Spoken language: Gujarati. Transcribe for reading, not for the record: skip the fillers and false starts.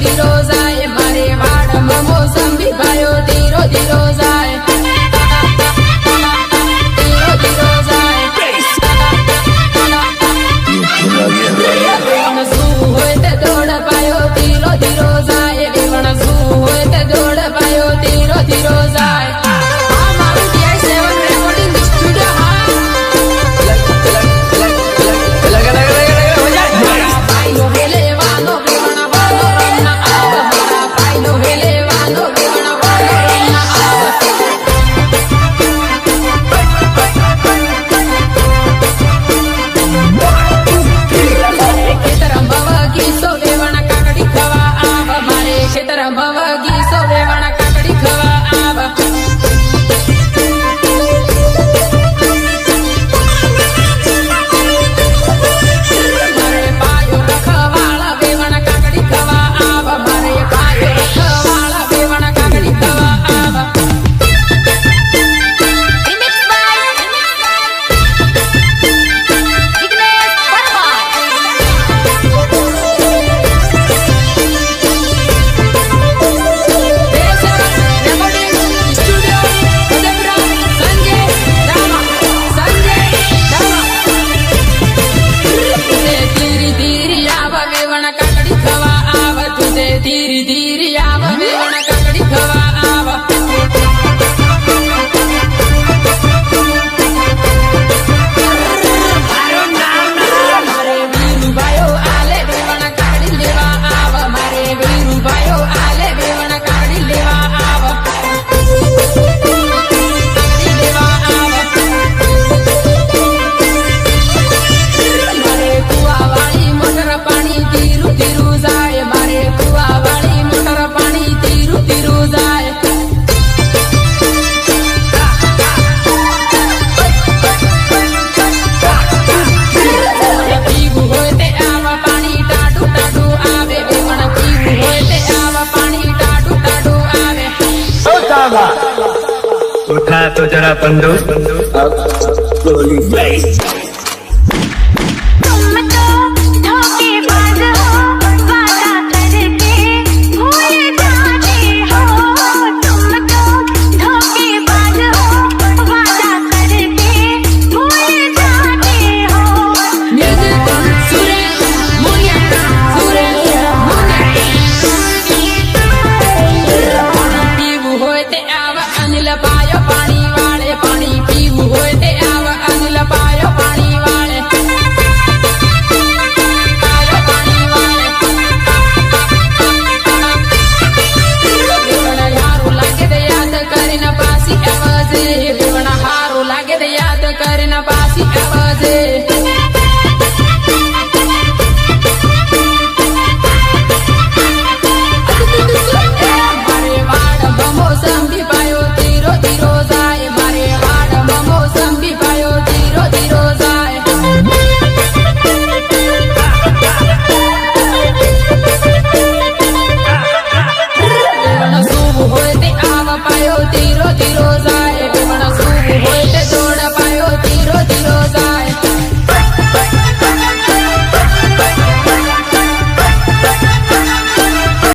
ધીરો જાય મારે વાડમાં મોસંબી ભાયો ધીરો ધીરો જાય ધીરો ધીરો જાય વેવણ શું હોય તે દોડ પાયો ધીરો ધીરો જાય વેવણ શું હોય તે દોડ પાયો ધીરો ધીરો જાય ધીરે ધીરે આવ વેવણ કાકડી ખવા આવ મારે વીરુભાઈઓ આલે વેવણ કાકડી લેવા આવ મારે વીરુભાઈઓ આલે વેવણ કાકડી લેવા આવ કાકડી લેવા આવ મારે કુવાવાળી મોટર પાણી ધીરું ધીરું જાય મારે કુવાવાળી મોટર પાણી ધીરું ધીરું જાય પીવું હોય તે આવા પાણી ટાઢું ટાઢું આવે વેવણ પીવું હોય તે આવા પાણી ટાઢું ટાઢું આવે उठा तो जरा बंदो પીવું હોય તે આવા અનિલ પાયો પાણી વાળે પાણી પીવું હોય તે આવા અનિલ પાયો પાણી વાળે પાયો પાણી વાળે વેવણ હારું લાગે તે યાદ કરીને પાછી આવજે વેવણ હારું લાગે તે યાદ કરીને પાછી આવજે મોસંબી પાયો ધીરો ધીરો જાય મારે વાડમાં મોસંબી પાયો ધીરો ધીરો જાય વેવણ શું હોય તે આવા પાયો